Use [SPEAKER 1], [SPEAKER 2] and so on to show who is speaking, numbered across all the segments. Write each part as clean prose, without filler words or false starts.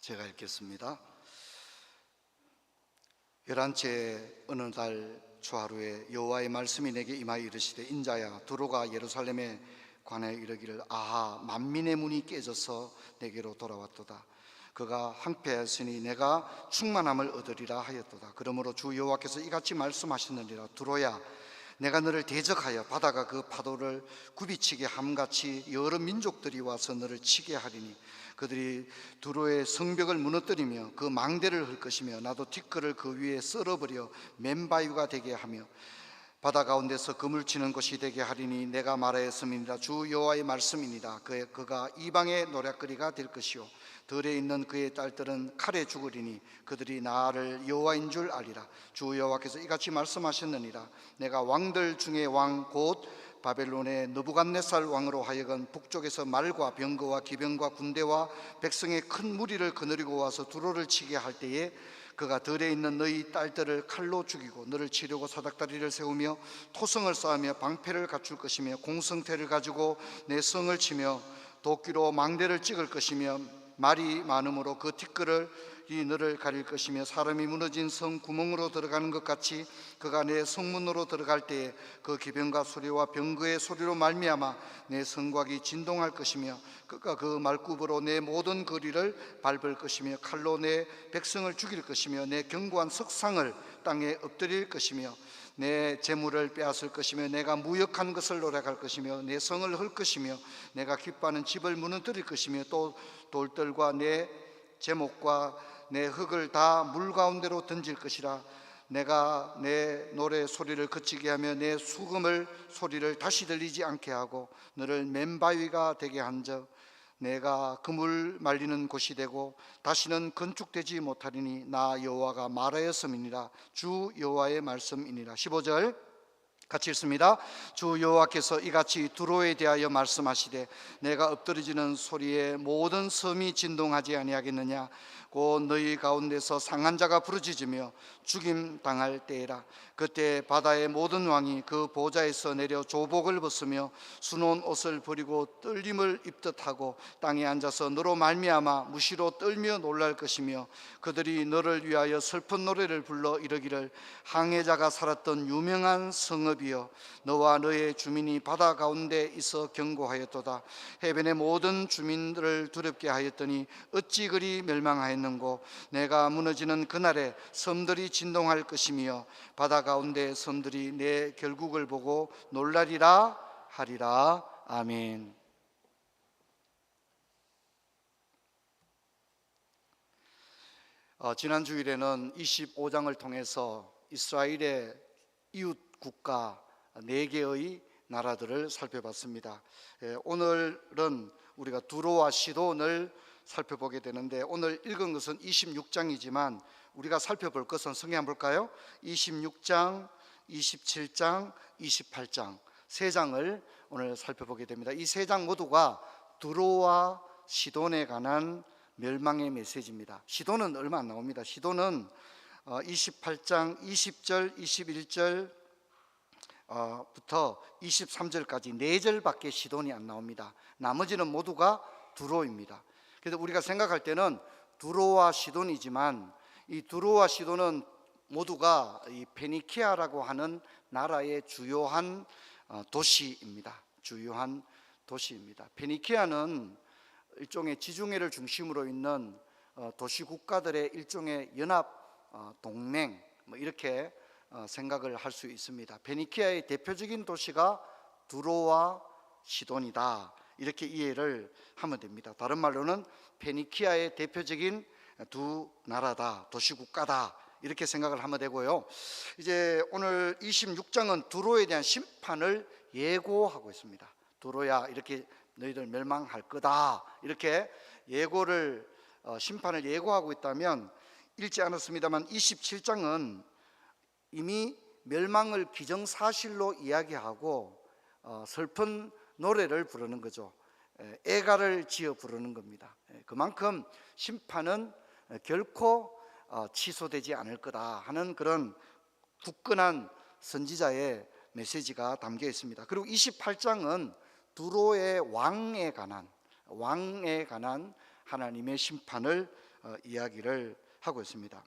[SPEAKER 1] 제가 읽겠습니다. 11째 어느 달 초하루에 여호와의 말씀이 내게 임하여 이르시되, 인자야, 두로가 예루살렘에 관하여 이르기를, 아하, 만민의 문이 깨져서 내게로 돌아왔도다. 그가 항폐하였으니 내가 충만함을 얻으리라 하였도다. 그러므로 주 여호와께서 이같이 말씀하셨느니라. 두로야, 내가 너를 대적하여 바다가 그 파도를 굽이치게 함같이 여러 민족들이 와서 너를 치게 하리니, 그들이 두로의 성벽을 무너뜨리며 그 망대를 헐 것이며, 나도 티끌을 그 위에 썰어버려 맨바위가 되게 하며 바다 가운데서 그물 치는 곳이 되게 하리니 내가 말하였음이니라. 주 여호와의 말씀이니라. 그가 이방의 노략거리가 될 것이요 들에 있는 그의 딸들은 칼에 죽으리니 그들이 나를 여호와인 줄 알리라. 주 여호와께서 이같이 말씀하셨느니라. 내가 왕들 중에 왕 곧 바벨론의 느부갓네살 왕으로 하여금 북쪽에서 말과 병거와 기병과 군대와 백성의 큰 무리를 거느리고 와서 두로를 치게 할 때에 그가 들에 있는 너희 딸들을 칼로 죽이고 너를 치려고 사닥다리를 세우며 토성을 쌓으며 방패를 갖출 것이며 공성태를 가지고 내 성을 치며 도끼로 망대를 찍을 것이며, 말이 많음으로 그 티끌을 너를 가릴 것이며, 사람이 무너진 성 구멍으로 들어가는 것 같이 그가 내 성문으로 들어갈 때에 그 기병과 소리와 병거의 소리로 말미암아 내 성곽이 진동할 것이며, 그가 그 말굽으로 내 모든 거리를 밟을 것이며, 칼로 내 백성을 죽일 것이며, 내 견고한 석상을 땅에 엎드릴 것이며, 내 재물을 빼앗을 것이며, 내가 무역한 것을 노력할 것이며, 내 성을 헐 것이며, 내가 기뻐하는 집을 무너뜨릴 것이며, 또 돌들과 내 제목과 내 흙을 다 물 가운데로 던질 것이라. 내가 내 노래 소리를 그치게 하며 내 수금을 소리를 다시 들리지 않게 하고 너를 맨바위가 되게 한즉 내가 그물 말리는 곳이 되고 다시는 건축되지 못하리니 나 여호와가 말하였음이니라. 주 여호와의 말씀이니라. 15절 같이 읽습니다. 주 여호와께서 이같이 두로에 대하여 말씀하시되, 내가 엎드러지는 소리에 모든 섬이 진동하지 아니하겠느냐. 곧 너희 가운데서 상한 자가 부르짖으며 죽임 당할 때에라. 그때 바다의 모든 왕이 그 보좌에서 내려 조복을 벗으며 수놓은 옷을 버리고 떨림을 입듯 하고 땅에 앉아서 너로 말미암아 무시로 떨며 놀랄 것이며, 그들이 너를 위하여 슬픈 노래를 불러 이르기를, 항해자가 살았던 유명한 성읍이여, 너와 너의 주민이 바다 가운데 있어 경고하였도다. 해변의 모든 주민들을 두렵게 하였더니 어찌 그리 멸망하였는고. 내가 무너지는 그날에 섬들이 진동할 것이며 바다 가운데 섬들이 내 결국을 보고 놀라리라 하리라. 아멘. 지난 주일에는 25장을 통해서 이스라엘의 이웃 국가 4개의 나라들을 살펴봤습니다. 오늘은 우리가 두로와 시돈을 살펴보게 되는데, 오늘 읽은 것은 26장이지만 우리가 살펴볼 것은 성경 한번 볼까요? 26장, 27장, 28장 3장을 오늘 살펴보게 됩니다. 이 3장 모두가 두로와 시돈에 관한 멸망의 메시지입니다. 시돈은 얼마 안 나옵니다. 시돈은 28장 20절, 21절 부터 23절까지 4절밖에 시돈이 안 나옵니다. 나머지는 모두가 두로입니다. 그래서 우리가 생각할 때는 두로와 시돈이지만 이 두로와 시돈은 모두가 이 페니키아라고 하는 나라의 주요한 도시입니다. 주요한 도시입니다. 페니키아는 일종의 지중해를 중심으로 있는 도시 국가들의 일종의 연합 동맹, 이렇게 생각을 할 수 있습니다. 페니키아의 대표적인 도시가 두로와 시돈이다, 이렇게 이해를 하면 됩니다. 다른 말로는 페니키아의 대표적인 두 나라다, 도시국가다, 이렇게 생각을 하면 되고요. 이제 오늘 26장은 두로에 대한 심판을 예고하고 있습니다. 두로야, 이렇게 너희들 멸망할 거다, 이렇게 예고를 심판을 예고하고 있다면, 읽지 않았습니다만 27장은 이미 멸망을 기정사실로 이야기하고 슬픈 노래를 부르는 거죠. 애가를 지어 부르는 겁니다. 그만큼 심판은 결코 취소되지 않을 거다 하는 그런 굳건한 선지자의 메시지가 담겨 있습니다. 그리고 28장은 두로의 왕에 관한 하나님의 심판을 이야기를 하고 있습니다.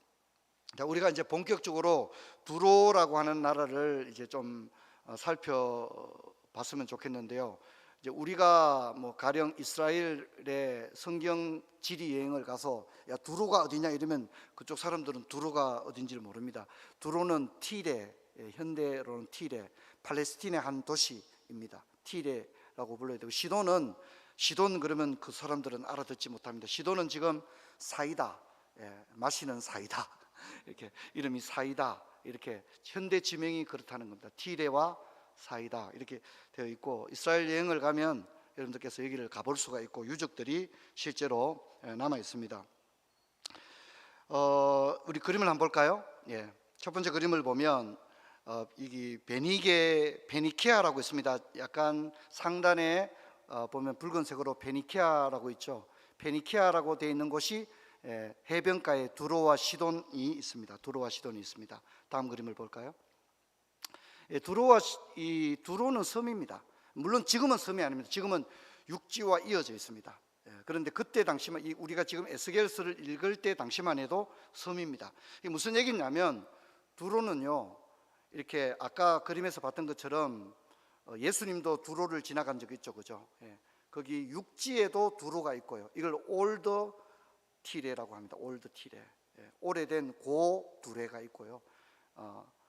[SPEAKER 1] 자, 우리가 이제 본격적으로 두로라고 하는 나라를 이제 좀 살펴봤으면 좋겠는데요. 이제 우리가 뭐 가령 이스라엘의 성경 지리 여행을 가서 야 두로가 어디냐 이러면 그쪽 사람들은 두로가 어딘지를 모릅니다. 두로는 티레, 현대로는 티레, 팔레스틴의 한 도시입니다. 티레라고 불러야 되고, 시돈 그러면 그 사람들은 알아듣지 못합니다. 시돈은 지금 사이다, 마시는 사이다, 이렇게 이름이 사이다, 이렇게 현대 지명이 그렇다는 겁니다. 티레와 사이다 이렇게 되어 있고, 이스라엘 여행을 가면 여러분들께서 여기를 가볼 수가 있고 유적들이 실제로 남아 있습니다. 우리 그림을 한번 볼까요? 첫 번째 그림을 보면 이게 베니케아라고 있습니다. 약간 상단에 보면 붉은색으로 베니케아라고 있죠. 베니케아라고 되어 있는 곳이 해변가에 두로와 시돈이 있습니다. 두로와 시돈이 있습니다. 다음 그림을 볼까요? 두로는 섬입니다. 물론 지금은 섬이 아닙니다. 지금은 육지와 이어져 있습니다. 그런데 그때 당시만, 우리가 지금 에스겔서를 읽을 때 당시만 해도 섬입니다. 이게 무슨 얘기냐면, 두로는요 이렇게 아까 그림에서 봤던 것처럼 예수님도 두로를 지나간 적이 있죠, 그죠? 거기 육지에도 두로가 있고요. 이걸 올드 티레라고 합니다. 올드 티레, 오래된 고 두레가 있고요.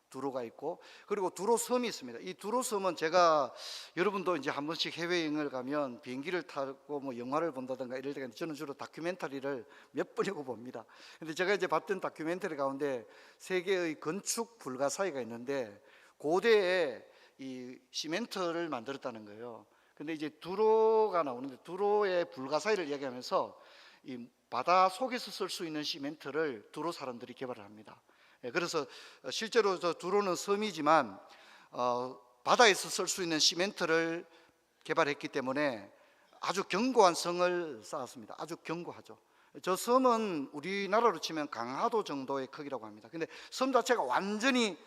[SPEAKER 1] 두로가 있고, 그리고 두로 섬이 있습니다. 이 두로 섬은 제가, 여러분도 이제 한 번씩 해외여행을 가면 비행기를 타고 뭐 영화를 본다든가 이럴 때가, 저는 주로 다큐멘터리를 몇 번이고 봅니다. 근데 제가 이제 봤던 다큐멘터리 가운데 세계의 건축 불가사의가 있는데 고대에 이 시멘트를 만들었다는 거예요. 근데 이제 두로가 나오는데, 두로의 불가사의를 이야기하면서 이 바다 속에서 쓸 수 있는 시멘트를 두로 사람들이 개발을 합니다. 그래서 실제로 저 두로는 섬이지만 바다에서 쓸 수 있는 시멘트를 개발했기 때문에 아주 견고한 성을 쌓았습니다. 아주 견고하죠. 저 섬은 우리나라로 치면 강화도 정도의 크기라고 합니다. 근데 섬 자체가 완전히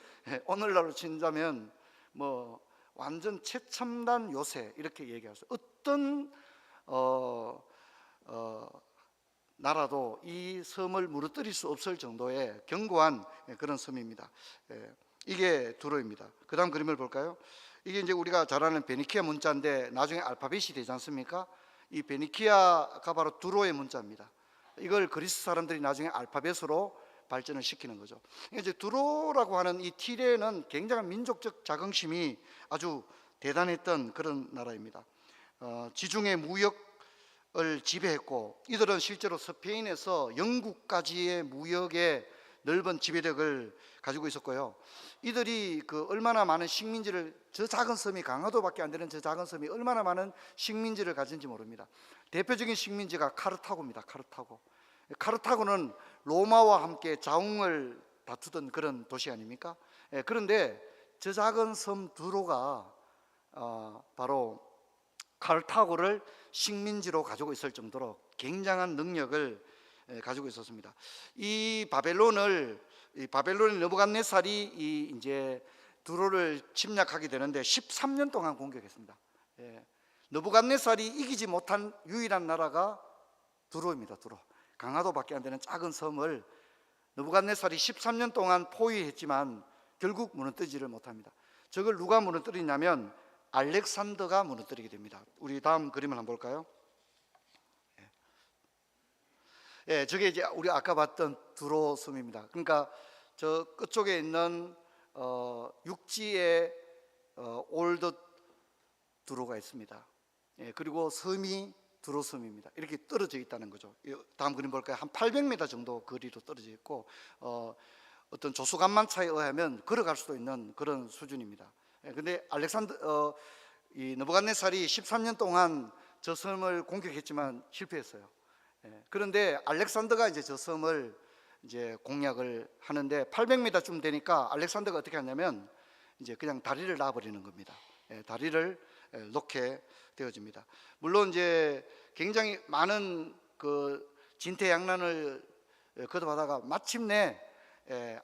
[SPEAKER 1] 오늘날로 친다면 뭐 완전 최첨단 요새 이렇게 얘기할 수, 어떤 나라도 이 섬을 무너뜨릴 수 없을 정도의 견고한 그런 섬입니다. 이게 두로입니다. 그 다음 그림을 볼까요? 이게 이제 우리가 잘 아는 베니키아 문자인데 나중에 알파벳이 되지 않습니까? 이 베니키아가 바로 두로의 문자입니다. 이걸 그리스 사람들이 나중에 알파벳으로 발전을 시키는 거죠. 이제 두로라고 하는 이 티레는 굉장한 민족적 자긍심이 아주 대단했던 그런 나라입니다. 지중해 무역을 지배했고, 이들은 실제로 스페인에서 영국까지의 무역의 넓은 지배력을 가지고 있었고요. 이들이 그 얼마나 많은 식민지를, 저 작은 섬이, 강화도밖에 안 되는 저 작은 섬이 얼마나 많은 식민지를 가진지 모릅니다. 대표적인 식민지가 카르타고입니다. 카르타고는 로마와 함께 자웅을 다투던 그런 도시 아닙니까? 그런데 저 작은 섬 두로가 바로 카르타고를 식민지로 가지고 있을 정도로 굉장한 능력을 가지고 있었습니다. 이 바벨론의 느부갓네살이 이제 두로를 침략하게 되는데 13년 동안 공격했습니다. 느부갓네살이 이기지 못한 유일한 나라가 두로입니다. 두로, 강화도밖에 안 되는 작은 섬을 느부갓네살이 13년 동안 포위했지만 결국 무너뜨리지를 못합니다. 저걸 누가 무너뜨리냐면 알렉산더가 무너뜨리게 됩니다. 우리 다음 그림을 한번 볼까요? 저게 이제 우리 아까 봤던 두로 섬입니다. 그러니까 저 끝쪽에 있는 육지에 올드 두로가 있습니다. 그리고 섬이 두로 섬입니다. 이렇게 떨어져 있다는 거죠. 다음 그림 볼까요? 한 800m 정도 거리로 떨어져 있고, 어떤 조수간만차에 의하면 걸어갈 수도 있는 그런 수준입니다. 근데 이 느부갓네살이 13년 동안 저 섬을 공격했지만 실패했어요. 그런데 알렉산더가 이제 저 섬을 이제 공략을 하는데 800m쯤 되니까 알렉산더가 어떻게 하냐면 이제 그냥 다리를 놔버리는 겁니다. 다리를 놓게 되어집니다. 물론 이제 굉장히 많은 그 진퇴양난을 거듭하다가 마침내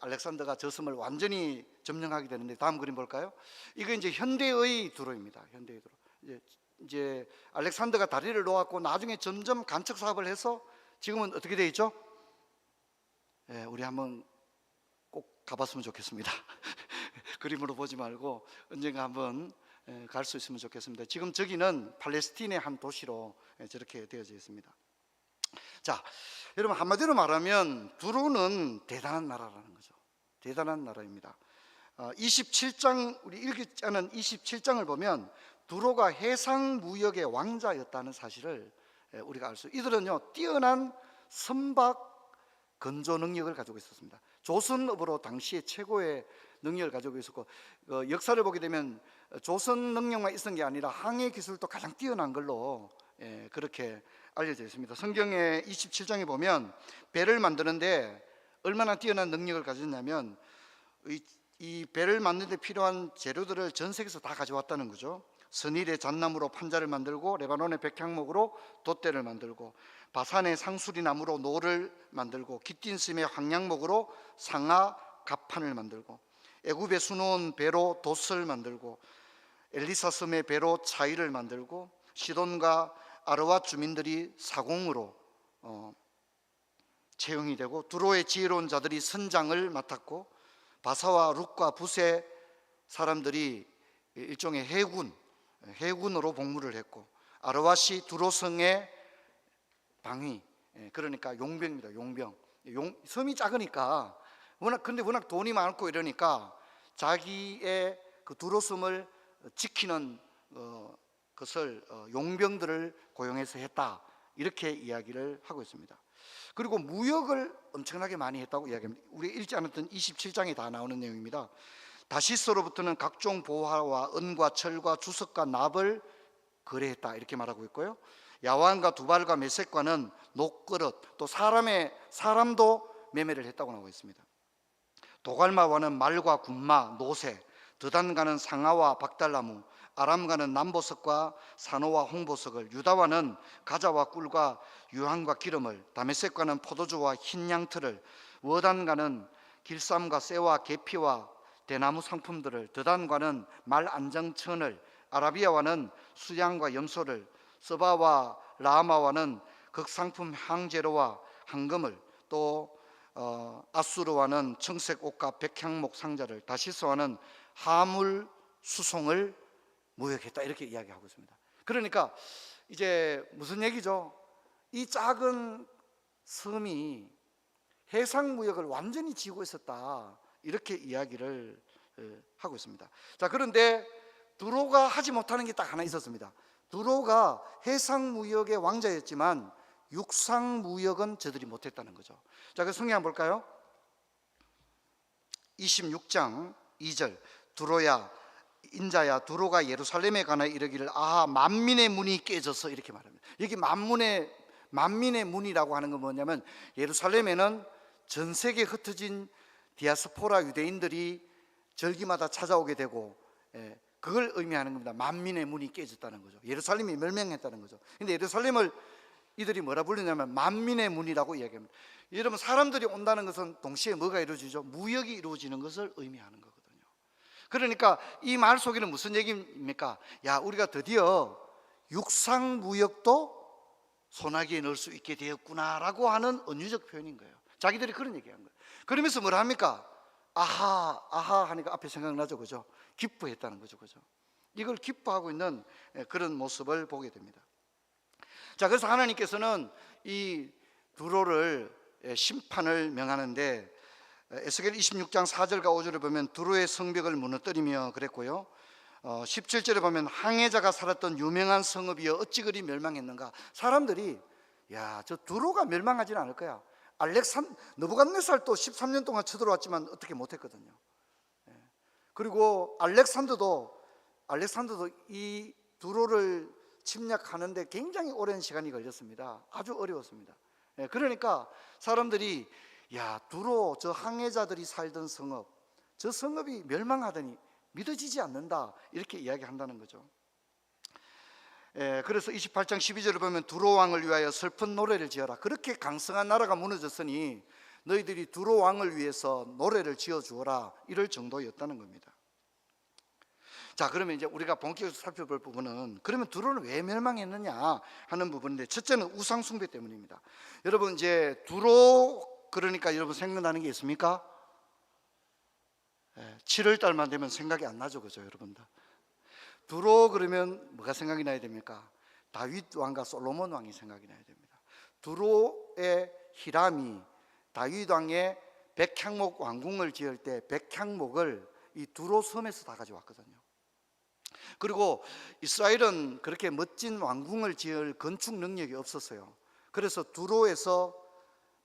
[SPEAKER 1] 알렉산더가 저 섬을 완전히 점령하게 되는데, 다음 그림 볼까요? 이거 이제 현대의 두로입니다. 현대의 두로. 이제 알렉산더가 다리를 놓았고 나중에 점점 간척 사업을 해서 지금은 어떻게 되어 있죠? 우리 한번 꼭 가봤으면 좋겠습니다. 그림으로 보지 말고 언젠가 한번 갈 수 있으면 좋겠습니다. 지금 저기는 팔레스틴의 한 도시로 저렇게 되어져 있습니다. 자, 여러분, 한마디로 말하면 두로는 대단한 나라라는 거죠. 대단한 나라입니다. 27장, 우리 읽지 않은 27장을 보면 두로가 해상무역의 왕자였다는 사실을 우리가 알 수. 이들은요, 뛰어난 선박 건조 능력을 가지고 있었습니다. 조선업으로 당시에 최고의 능력을 가지고 있었고, 역사를 보게 되면 조선 능력만 있었던 게 아니라 항해 기술도 가장 뛰어난 걸로 그렇게 알려져 있습니다. 성경의 27장에 보면 배를 만드는데 얼마나 뛰어난 능력을 가졌냐면 이 배를 만드는 데 필요한 재료들을 전 세계에서 다 가져왔다는 거죠. 선일의 잣나무로 판자를 만들고, 레바논의 백향목으로 돛대를 만들고, 바산의 상수리 나무로 노를 만들고, 기띔심의 황양목으로 상하 갑판을 만들고, 애굽에 수놓은 배로 돛을 만들고, 엘리사섬의 배로 차이를 만들고, 시돈과 아르와 주민들이 사공으로 채용이 되고, 두로의 지혜로운 자들이 선장을 맡았고, 바사와 룻과 붓의 사람들이 일종의 해군으로 복무를 했고, 아르와시 두로성의 방위, 그러니까 용병입니다. 용병. 섬이 작으니까 근데 워낙 돈이 많고 이러니까 자기의 그 두로섬을 지키는 것을 용병들을 고용해서 했다, 이렇게 이야기를 하고 있습니다. 그리고 무역을 엄청나게 많이 했다고 이야기합니다. 우리 읽지 않았던 27장에 다 나오는 내용입니다. 다시스로부터는 각종 보화와 은과 철과 주석과 납을 거래했다, 이렇게 말하고 있고요. 야완과 두발과 메색과는 녹그릇, 또 사람도 매매를 했다고 나오고 있습니다. 도갈마와는 말과 군마, 노새, 드단과는 상아와 박달나무, 아람과는 남보석과 산호와 홍보석을, 유다와는 가자와 꿀과 유황과 기름을, 다메섹과는 포도주와 흰 양털을, 워단과는 길쌈과 쇠와 계피와 대나무 상품들을, 드단과는 말 안정천을, 아라비아와는 수양과 염소를, 서바와 라마와는 극상품 향재료와 황금을, 또 아수르와는 청색 옷과 백향목 상자를, 다시스와는 하물 수송을 무역했다, 이렇게 이야기하고 있습니다. 그러니까 이제 무슨 얘기죠? 이 작은 섬이 해상 무역을 완전히 쥐고 있었다, 이렇게 이야기를 하고 있습니다. 자, 그런데 두로가 하지 못하는 게 딱 하나 있었습니다. 두로가 해상 무역의 왕자였지만 육상 무역은 저들이 못했다는 거죠. 자, 그 성경 한번 볼까요? 26장 2절, 두로야 인자야, 두로가 예루살렘에 관하 이르기를 아하 만민의 문이 깨져서, 이렇게 말합니다. 여기 만민의 문이라고 하는 건 뭐냐면, 예루살렘에는 전 세계에 흩어진 디아스포라 유대인들이 절기마다 찾아오게 되고, 그걸 의미하는 겁니다. 만민의 문이 깨졌다는 거죠. 예루살렘이 멸망했다는 거죠. 근데 예루살렘을 이들이 뭐라 부르냐면 만민의 문이라고 이야기합니다. 여러분, 사람들이 온다는 것은 동시에 뭐가 이루어지죠? 무역이 이루어지는 것을 의미하는 거거든요. 그러니까 이 말 속에는 무슨 얘기입니까? 야, 우리가 드디어 육상 무역도 소나기에 넣을 수 있게 되었구나라고 하는 은유적 표현인 거예요. 자기들이 그런 얘기한 거예요. 그러면서 뭐라 합니까? 아하 하니까 앞에 생각나죠, 그죠? 기뻐했다는 거죠, 그죠? 이걸 기뻐하고 있는 그런 모습을 보게 됩니다. 자, 그래서 하나님께서는 이 두로를 심판을 명하는데, 에스겔 26장 4절과 5절을 보면 두로의 성벽을 무너뜨리며 그랬고요. 17절에 보면 항해자가 살았던 유명한 성읍이여 어찌 그리 멸망했는가. 사람들이 야, 저 두로가 멸망하지는 않을 거야. 느부갓네살도 13년 동안 쳐들어왔지만 어떻게 못했거든요. 그리고 알렉산더도 이 두로를 침략하는데 굉장히 오랜 시간이 걸렸습니다. 아주 어려웠습니다. 그러니까 사람들이 야, 두로, 저 항해자들이 살던 성읍, 저 성읍이 멸망하더니 믿어지지 않는다, 이렇게 이야기한다는 거죠. 그래서 28장 12절을 보면 두로 왕을 위하여 슬픈 노래를 지어라. 그렇게 강성한 나라가 무너졌으니 너희들이 두로 왕을 위해서 노래를 지어 주어라, 이럴 정도였다는 겁니다. 자, 그러면 이제 우리가 본격적으로 살펴볼 부분은, 그러면 두로는 왜 멸망했느냐 하는 부분인데, 첫째는 우상 숭배 때문입니다. 여러분, 이제 두로 그러니까 여러분 생각나는 게 있습니까? 7월 달만 되면 생각이 안 나죠, 그죠, 여러분들? 두로 그러면 뭐가 생각이 나야 됩니까? 다윗 왕과 솔로몬 왕이 생각이 나야 됩니다. 두로의 히람이 다윗 왕의 백향목 왕궁을 지을 때 백향목을 이 두로 섬에서 다 가져왔거든요. 그리고 이스라엘은 그렇게 멋진 왕궁을 지을 건축 능력이 없었어요. 그래서 두로에서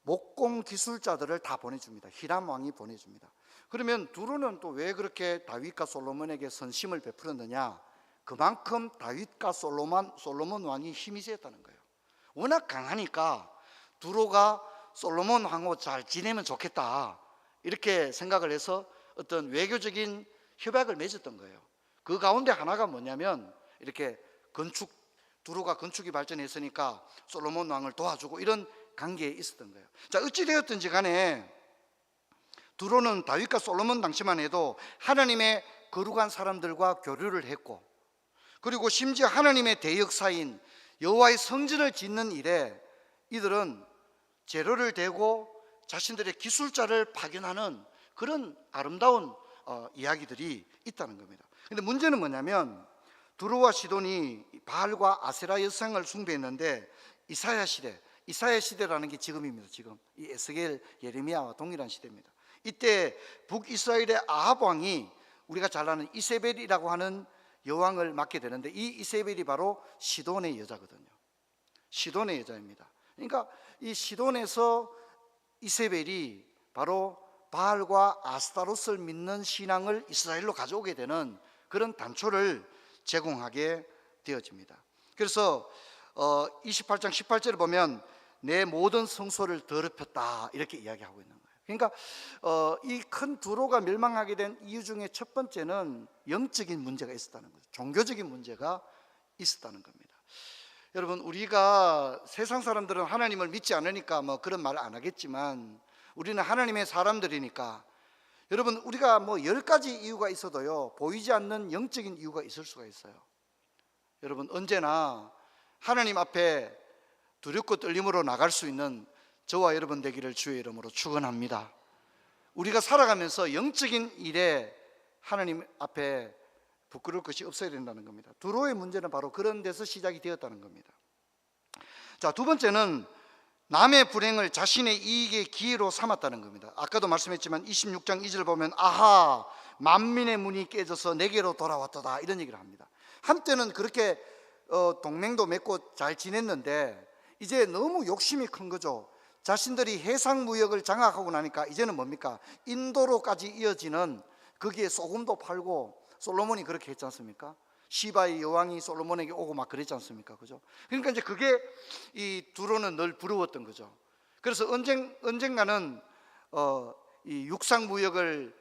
[SPEAKER 1] 목공 기술자들을 다 보내줍니다. 히람 왕이 보내줍니다. 그러면 두로는 또 왜 그렇게 다윗과 솔로몬에게 선심을 베풀었느냐? 그만큼 다윗과 솔로몬 왕이 힘이 세었다는 거예요. 워낙 강하니까 두로가 솔로몬 왕하고 잘 지내면 좋겠다 이렇게 생각을 해서 어떤 외교적인 협약을 맺었던 거예요. 그 가운데 하나가 뭐냐면 이렇게 두로가 건축이 발전했으니까 솔로몬 왕을 도와주고 이런 관계에 있었던 거예요. 자, 어찌되었든지 간에 두로는 다윗과 솔로몬 당시만 해도 하나님의 거룩한 사람들과 교류를 했고, 그리고 심지어 하나님의 대역사인 여호와의 성전을 짓는 일에 이들은 재료를 대고 자신들의 기술자를 파견하는 그런 아름다운 이야기들이 있다는 겁니다. 근데 문제는 뭐냐면 두로와 시돈이 바알과 아세라 여상을 숭배했는데 이사야 시대라는 게 지금입니다. 지금 이 에스겔 예레미야와 동일한 시대입니다. 이때 북이스라엘의 아합 왕이 우리가 잘 아는 이세벨이라고 하는 여왕을 맡게 되는데, 이 이세벨이 바로 시돈의 여자거든요. 시돈의 여자입니다. 그러니까 이 시돈에서 이세벨이 바로 바알과 아스타롯을 믿는 신앙을 이스라엘로 가져오게 되는 그런 단초를 제공하게 되어집니다. 그래서 28장 18절을 보면 내 모든 성소를 더럽혔다 이렇게 이야기하고 있는 거예요. 그러니까 이 큰 두로가 멸망하게 된 이유 중에 첫 번째는 영적인 문제가 있었다는 거죠. 종교적인 문제가 있었다는 겁니다. 여러분, 우리가 세상 사람들은 하나님을 믿지 않으니까 뭐 그런 말을 안 하겠지만 우리는 하나님의 사람들이니까, 여러분, 우리가 뭐 10가지 이유가 있어도요 보이지 않는 영적인 이유가 있을 수가 있어요. 여러분, 언제나 하나님 앞에 두렵고 떨림으로 나갈 수 있는 저와 여러분 되기를 주의 이름으로 축원합니다. 우리가 살아가면서 영적인 일에 하나님 앞에 부끄러울 것이 없어야 된다는 겁니다. 두로의 문제는 바로 그런 데서 시작이 되었다는 겁니다. 자, 두 번째는 남의 불행을 자신의 이익의 기회로 삼았다는 겁니다. 아까도 말씀했지만 26장 2절 보면 아하 만민의 문이 깨져서 내게로 돌아왔도다 이런 얘기를 합니다. 한때는 그렇게 동맹도 맺고 잘 지냈는데 이제 너무 욕심이 큰 거죠. 자신들이 해상무역을 장악하고 나니까 이제는 뭡니까? 인도로까지 이어지는, 거기에 소금도 팔고, 솔로몬이 그렇게 했지 않습니까? 시바의 여왕이 솔로몬에게 오고 막 그랬지 않습니까? 그죠? 그러니까 이제 그게 이 두로는 늘 부러웠던 거죠. 그래서 언젠가는 이 육상무역을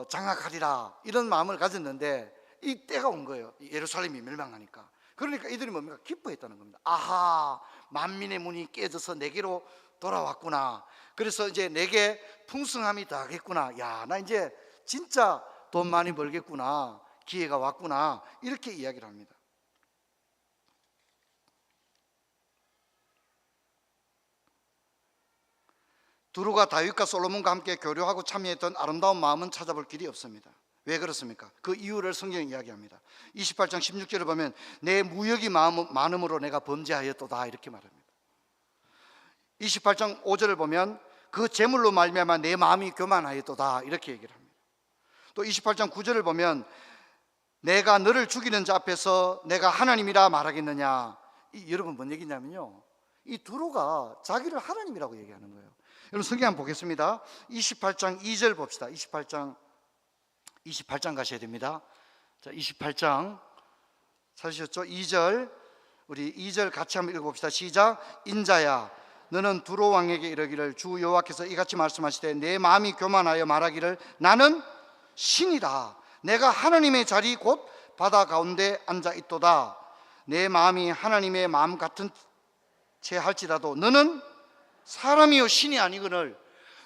[SPEAKER 1] 장악하리라 이런 마음을 가졌는데 이 때가 온 거예요. 예루살렘이 멸망하니까. 그러니까 이들이 뭡니까? 기뻐했다는 겁니다. 아하 만민의 문이 깨져서 내게로 돌아왔구나. 그래서 이제 내게 풍성함이 더하겠구나. 야, 나 이제 진짜 돈 많이 벌겠구나. 기회가 왔구나. 이렇게 이야기를 합니다. 두루가 다윗과 솔로몬과 함께 교류하고 참여했던 아름다운 마음은 찾아볼 길이 없습니다. 왜 그렇습니까? 그 이유를 성경이 이야기합니다. 28장 16절을 보면 내 무역이 많음으로 내가 범죄하였도다 이렇게 말합니다. 28장 5절을 보면 그 재물로 말미암아 내 마음이 교만하였도다 이렇게 얘기를 합니다. 또 28장 9절을 보면 내가 너를 죽이는 자 앞에서 내가 하나님이라 말하겠느냐. 여러분 뭔 얘기냐면요, 이 두로가 자기를 하나님이라고 얘기하는 거예요. 여러분 성경 한번 보겠습니다. 28장 2절 봅시다. 28장 가셔야 됩니다. 자, 28장 찾으셨죠? 2절, 우리 2절 같이 한번 읽어봅시다. 시작. 인자야 너는 두로 왕에게 이르기를 주 여호와께서 이같이 말씀하시되 내 마음이 교만하여 말하기를 나는 신이다. 내가 하나님의 자리 곧 바다 가운데 앉아 있도다. 내 마음이 하나님의 마음 같은 채 할지라도 너는 사람이요 신이 아니거늘.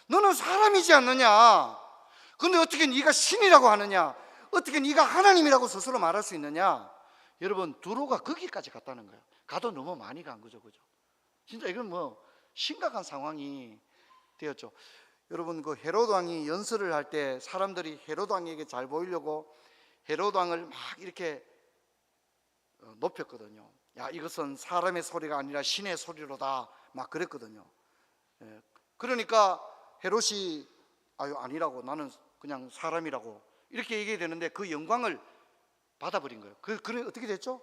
[SPEAKER 1] 너는 사람이지 않느냐? 근데 어떻게 네가 신이라고 하느냐? 어떻게 네가 하나님이라고 스스로 말할 수 있느냐? 여러분 두로가 거기까지 갔다는 거예요. 가도 너무 많이 간 거죠, 그죠? 진짜 이건 뭐 심각한 상황이 되었죠. 여러분, 그 헤로드 왕이 연설을 할 때 사람들이 헤로드 왕에게 잘 보이려고 헤로드 왕을 막 이렇게 높였거든요. 야, 이것은 사람의 소리가 아니라 신의 소리로다, 막 그랬거든요. 그러니까 헤롯이 아니라고, 나는 그냥 사람이라고 이렇게 얘기해야 되는데 그 영광을 받아버린 거예요. 그래 어떻게 됐죠?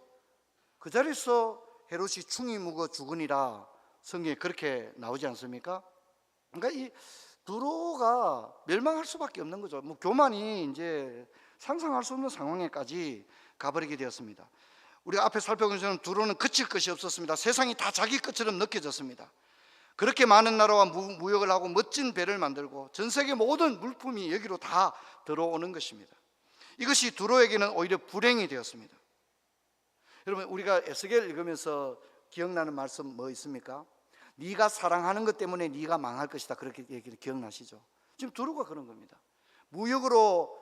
[SPEAKER 1] 그 자리에서 헤롯이 충이 묵어 죽으니라 성경에 그렇게 나오지 않습니까? 그러니까 이 두로가 멸망할 수밖에 없는 거죠. 뭐 교만이 이제 상상할 수 없는 상황에까지 가버리게 되었습니다. 우리가 앞에 살펴본 것처럼 두로는 그칠 것이 없었습니다. 세상이 다 자기 것처럼 느껴졌습니다. 그렇게 많은 나라와 무역을 하고 멋진 배를 만들고 전 세계 모든 물품이 여기로 다 들어오는 것입니다. 이것이 두로에게는 오히려 불행이 되었습니다. 여러분, 우리가 에스겔 읽으면서 기억나는 말씀 뭐 있습니까? 네가 사랑하는 것 때문에 네가 망할 것이다, 그렇게 얘기를 기억나시죠? 지금 두로가 그런 겁니다. 무역으로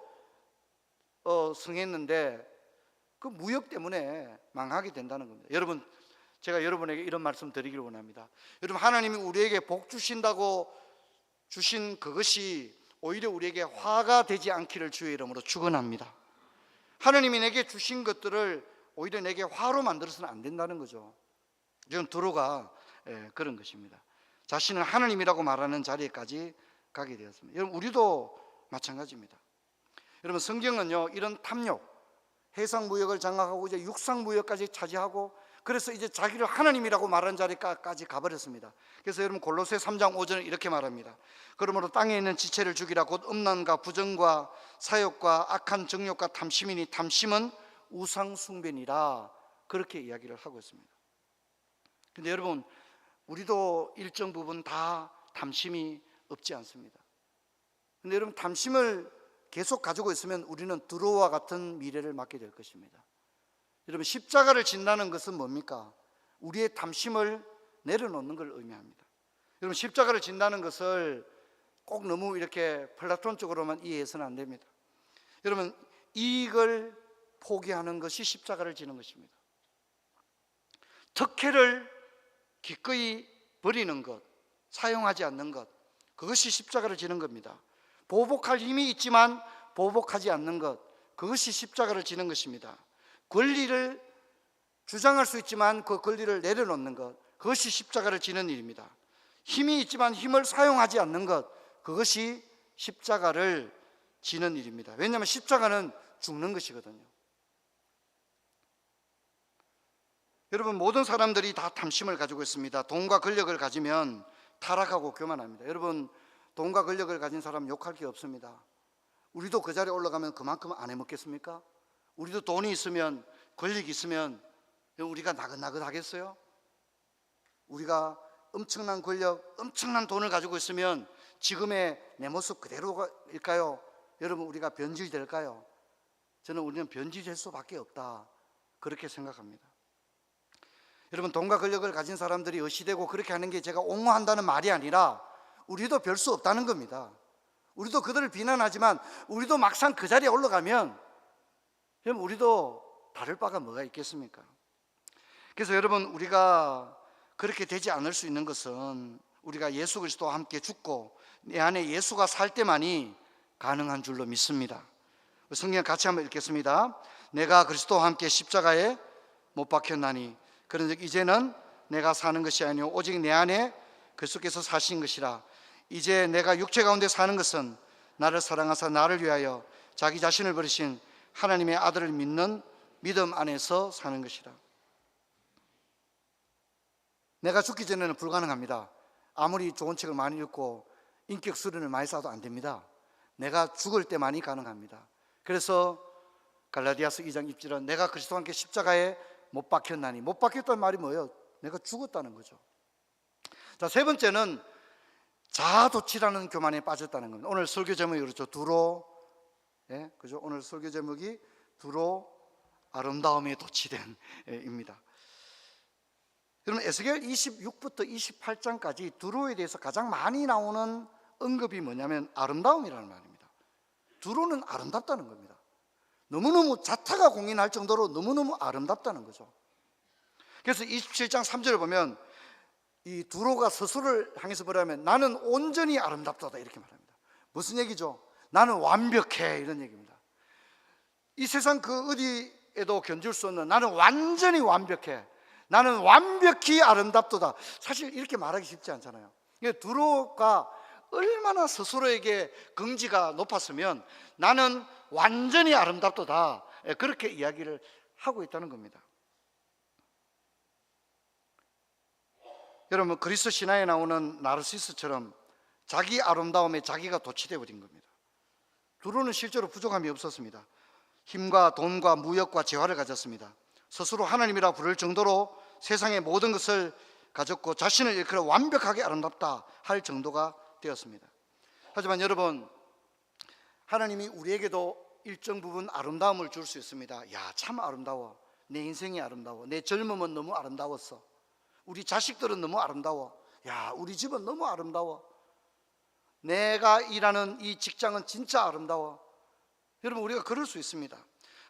[SPEAKER 1] 성했는데 그 무역 때문에 망하게 된다는 겁니다. 여러분, 제가 여러분에게 이런 말씀 드리기를 원합니다. 여러분, 하나님이 우리에게 복 주신다고 주신 그것이 오히려 우리에게 화가 되지 않기를 주의 이름으로 축원합니다. 하나님이 내게 주신 것들을 오히려 내게 화로 만들어서는 안 된다는 거죠. 지금 두로가 그런 것입니다. 자신을 하나님이라고 말하는 자리에까지 가게 되었습니다. 여러분, 우리도 마찬가지입니다. 여러분, 성경은요, 이런 탐욕, 해상 무역을 장악하고 이제 육상 무역까지 차지하고, 그래서 이제 자기를 하나님이라고 말하는 자리까지 가버렸습니다. 그래서 여러분, 골로새 3장 5절은 이렇게 말합니다. 그러므로 땅에 있는 지체를 죽이라. 곧 음란과 부정과 사욕과 악한 정욕과 탐심이니 탐심은 우상 숭배니라, 그렇게 이야기를 하고 있습니다. 근데 여러분, 우리도 일정 부분 다 탐심이 없지 않습니다. 근데 여러분, 탐심을 계속 가지고 있으면 우리는 두로와 같은 미래를 맞게 될 것입니다. 여러분, 십자가를 진다는 것은 뭡니까? 우리의 탐심을 내려놓는 걸 의미합니다. 여러분, 십자가를 진다는 것을 꼭 너무 이렇게 플라톤적으로만 이해해서는 안 됩니다. 여러분, 이익을 포기하는 것이 십자가를 지는 것입니다. 특혜를 기꺼이 버리는 것, 사용하지 않는 것, 그것이 십자가를 지는 겁니다. 보복할 힘이 있지만 보복하지 않는 것, 그것이 십자가를 지는 것입니다. 권리를 주장할 수 있지만 그 권리를 내려놓는 것, 그것이 십자가를 지는 일입니다. 힘이 있지만 힘을 사용하지 않는 것, 그것이 십자가를 지는 일입니다. 왜냐하면 십자가는 죽는 것이거든요. 여러분, 모든 사람들이 다 탐심을 가지고 있습니다. 돈과 권력을 가지면 타락하고 교만합니다. 여러분, 돈과 권력을 가진 사람 욕할 게 없습니다. 우리도 그 자리에 올라가면 그만큼 안 해먹겠습니까? 우리도 돈이 있으면, 권력이 있으면 우리가 나긋나긋 하겠어요? 우리가 엄청난 권력, 엄청난 돈을 가지고 있으면 지금의 내 모습 그대로일까요? 여러분, 우리가 변질될까요? 저는 우리는 변질될 수밖에 없다, 그렇게 생각합니다. 여러분, 돈과 권력을 가진 사람들이 어시되고 그렇게 하는 게 제가 옹호한다는 말이 아니라 우리도 별 수 없다는 겁니다. 우리도 그들을 비난하지만 우리도 막상 그 자리에 올라가면 그럼 우리도 다를 바가 뭐가 있겠습니까? 그래서 여러분, 우리가 그렇게 되지 않을 수 있는 것은 우리가 예수 그리스도와 함께 죽고 내 안에 예수가 살 때만이 가능한 줄로 믿습니다. 성경 같이 한번 읽겠습니다. 내가 그리스도와 함께 십자가에 못 박혔나니 그런즉 이제는 내가 사는 것이 아니요 오직 내 안에 그리스도께서 사신 것이라. 이제 내가 육체 가운데 사는 것은 나를 사랑하사 나를 위하여 자기 자신을 버리신 하나님의 아들을 믿는 믿음 안에서 사는 것이라. 내가 죽기 전에는 불가능합니다. 아무리 좋은 책을 많이 읽고 인격 수련을 많이 쌓아도 안 됩니다. 내가 죽을 때만이 가능합니다. 그래서 갈라디아서 2장 20절은 내가 그리스도와 함께 십자가에 못 박혔나니, 못 박혔다는 말이 뭐예요? 내가 죽었다는 거죠. 자, 세 번째는 자아도취라는 교만에 빠졌다는 겁니다. 오늘 설교 제목이 그렇죠. 두로, 그죠? 오늘 설교 제목이 두로 아름다움에 도취된 입니다. 여러분, 에스겔 26부터 28장까지 두로에 대해서 가장 많이 나오는 언급이 뭐냐면 아름다움이라는 말입니다. 두로는 아름답다는 겁니다. 너무너무 자타가 공인할 정도로 너무너무 아름답다는 거죠. 그래서 27장 3절을 보면 이 두로가 스스로를 향해서 뭐라면 나는 온전히 아름답도다 이렇게 말합니다. 무슨 얘기죠? 나는 완벽해 이런 얘기입니다. 이 세상 그 어디에도 견줄 수 없는 나는 완전히 완벽해, 나는 완벽히 아름답도다. 사실 이렇게 말하기 쉽지 않잖아요. 두로가 얼마나 스스로에게 긍지가 높았으면 나는 완전히 아름답도다 그렇게 이야기를 하고 있다는 겁니다. 여러분, 그리스 신화에 나오는 나르시스처럼 자기 아름다움에 자기가 도취되어 버린 겁니다. 두로는 실제로 부족함이 없었습니다. 힘과 돈과 무역과 재화를 가졌습니다. 스스로 하나님이라 부를 정도로 세상의 모든 것을 가졌고 자신을 일컬어 완벽하게 아름답다 할 정도가 되었습니다. 하지만 여러분, 하나님이 우리에게도 일정 부분 아름다움을 줄 수 있습니다. 야, 참 아름다워. 내 인생이 아름다워. 내 젊음은 너무 아름다웠어. 우리 자식들은 너무 아름다워. 야, 우리 집은 너무 아름다워. 내가 일하는 이 직장은 진짜 아름다워. 여러분, 우리가 그럴 수 있습니다.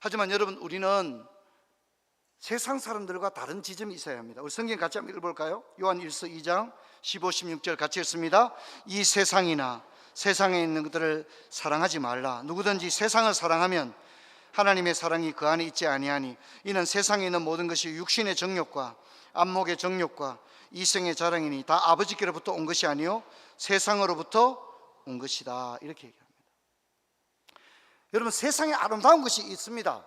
[SPEAKER 1] 하지만 여러분, 우리는 세상 사람들과 다른 지점이 있어야 합니다. 우리 성경 같이 한번 읽어볼까요? 요한 1서 2장 15, 16절 같이 읽습니다. 이 세상이나 세상에 있는 것들을 사랑하지 말라. 누구든지 세상을 사랑하면 하나님의 사랑이 그 안에 있지 아니하니 이는 세상에 있는 모든 것이 육신의 정욕과 안목의 정욕과 이생의 자랑이니 다 아버지께로부터 온 것이 아니요 세상으로부터 온 것이다 이렇게 얘기합니다. 여러분, 세상에 아름다운 것이 있습니다.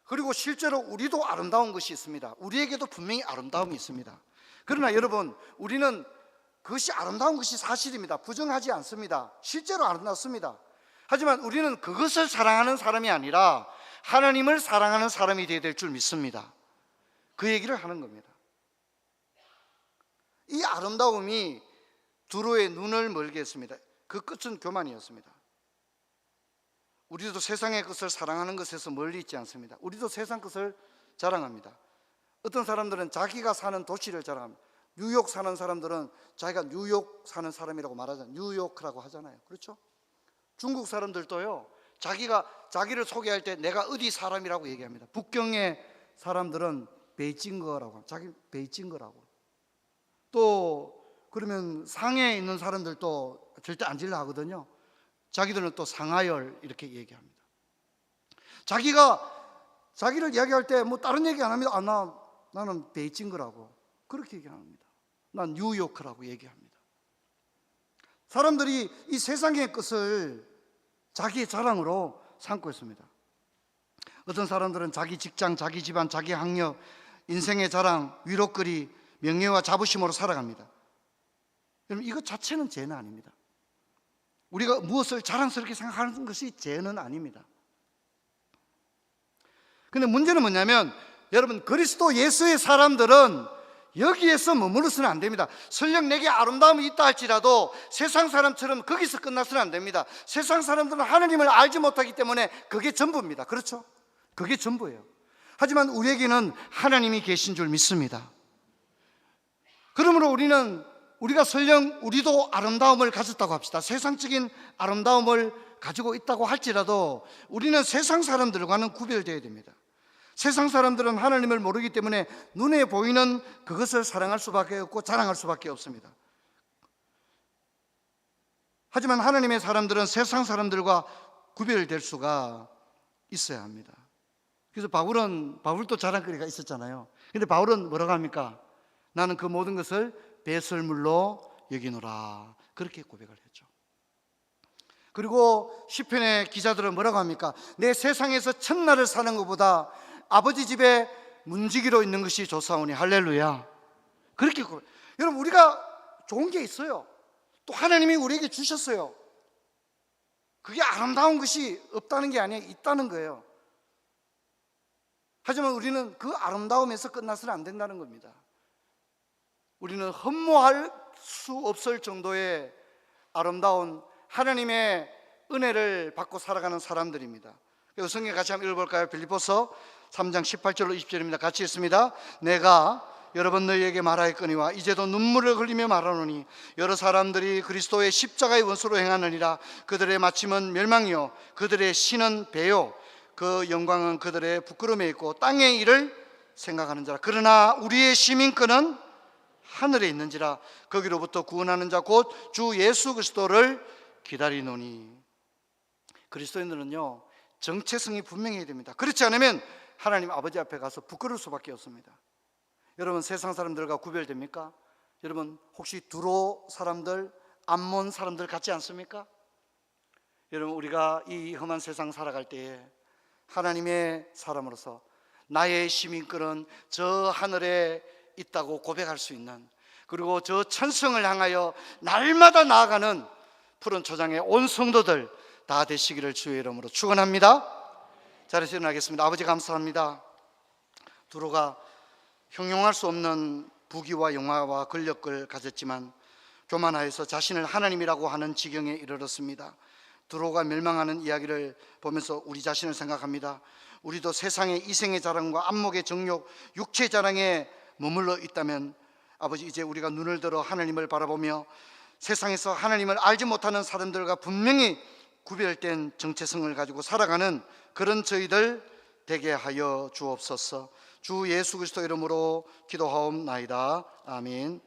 [SPEAKER 1] 그리고 실제로 우리도 아름다운 것이 있습니다. 우리에게도 분명히 아름다움이 있습니다. 그러나 여러분, 우리는 그것이 아름다운 것이 사실입니다. 부정하지 않습니다. 실제로 아름답습니다. 하지만 우리는 그것을 사랑하는 사람이 아니라 하나님을 사랑하는 사람이 되어야 될 줄 믿습니다. 그 얘기를 하는 겁니다. 이 아름다움이 두로의 눈을 멀게 했습니다. 그 끝은 교만이었습니다. 우리도 세상의 것을 사랑하는 것에서 멀리 있지 않습니다. 우리도 세상 것을 자랑합니다. 어떤 사람들은 자기가 사는 도시를 자랑합니다. 뉴욕 사는 사람들은 자기가 뉴욕 사는 사람이라고 말하잖아요. 뉴요크라고 하잖아요. 그렇죠? 중국 사람들도요, 자기를 소개할 때 내가 어디 사람이라고 얘기합니다. 북경의 사람들은 베이징거라고 합니다. 자기 베이징거라고. 또 그러면 상해에 있는 사람들도 절대 안 질러 하거든요. 자기들은 또 상하열 이렇게 얘기합니다. 자기를 이야기할 때 뭐 다른 얘기 안 합니다. 나는 베이징거라고 그렇게 얘기합니다. 난 뉴요크라고 얘기합니다. 사람들이 이 세상의 것을 자기의 자랑으로 삼고 있습니다. 어떤 사람들은 자기 직장, 자기 집안, 자기 학력, 인생의 자랑, 위로거리, 명예와 자부심으로 살아갑니다. 여러분, 이것 자체는 죄는 아닙니다. 우리가 무엇을 자랑스럽게 생각하는 것이 죄는 아닙니다. 근데 문제는 뭐냐면, 여러분, 그리스도 예수의 사람들은 여기에서 머무르서는 안 됩니다. 설령 내게 아름다움이 있다 할지라도 세상 사람처럼 거기서 끝나서는 안 됩니다. 세상 사람들은 하나님을 알지 못하기 때문에 그게 전부입니다. 그렇죠? 그게 전부예요. 하지만 우리에게는 하나님이 계신 줄 믿습니다. 그러므로 우리가 설령 우리도 아름다움을 가졌다고 합시다. 세상적인 아름다움을 가지고 있다고 할지라도 우리는 세상 사람들과는 구별되어야 됩니다. 세상 사람들은 하나님을 모르기 때문에 눈에 보이는 그것을 사랑할 수밖에 없고 자랑할 수밖에 없습니다. 하지만 하나님의 사람들은 세상 사람들과 구별될 수가 있어야 합니다. 그래서 바울도 자랑거리가 있었잖아요. 근데 바울은 뭐라고 합니까? 나는 그 모든 것을 배설물로 여기노라 그렇게 고백을 했죠. 그리고 시편의 기자들은 뭐라고 합니까? 내 세상에서 첫날을 사는 것보다 아버지 집에 문지기로 있는 것이 좋사오니 할렐루야 그렇게 여러분, 우리가 좋은 게 있어요. 또 하나님이 우리에게 주셨어요. 그게 아름다운 것이 없다는 게 아니에요. 있다는 거예요. 하지만 우리는 그 아름다움에서 끝나서는 안 된다는 겁니다. 우리는 흠모할 수 없을 정도의 아름다운 하나님의 은혜를 받고 살아가는 사람들입니다. 성경 같이 한번 읽어볼까요? 빌립보서 3장 18절로 20절입니다. 같이 읽습니다. 내가 여러 번 너희에게 말하였거니와 이제도 눈물을 흘리며 말하노니 여러 사람들이 그리스도의 십자가의 원수로 행하느니라. 그들의 마침은 멸망이요 그들의 신은 배요 그 영광은 그들의 부끄러움에 있고 땅의 일을 생각하는 자라. 그러나 우리의 시민권은 하늘에 있는지라 거기로부터 구원하는 자 곧 주 예수 그리스도를 기다리노니. 그리스도인들은요 정체성이 분명해야 됩니다. 그렇지 않으면 하나님 아버지 앞에 가서 부끄러울 수밖에 없습니다. 여러분 세상 사람들과 구별됩니까? 여러분 혹시 두로 사람들, 암몬 사람들 같지 않습니까? 여러분 우리가 이 험한 세상 살아갈 때에 하나님의 사람으로서 나의 시민권은 저 하늘에 있다고 고백할 수 있는, 그리고 저 천성을 향하여 날마다 나아가는 푸른 초장의 온 성도들 다 되시기를 주의 이름으로 축원합니다. 자리에서 일어나겠습니다. 아버지 감사합니다. 두로가 형용할 수 없는 부귀와 영화와 권력을 가졌지만 교만하여서 자신을 하나님이라고 하는 지경에 이르렀습니다. 두로가 멸망하는 이야기를 보면서 우리 자신을 생각합니다. 우리도 세상의 이생의 자랑과 안목의 정욕, 육체의 자랑에 머물러 있다면 아버지 이제 우리가 눈을 들어 하나님을 바라보며 세상에서 하나님을 알지 못하는 사람들과 분명히 구별된 정체성을 가지고 살아가는 그런 저희들 되게 하여 주옵소서. 주 예수 그리스도 이름으로 기도하옵나이다. 아멘.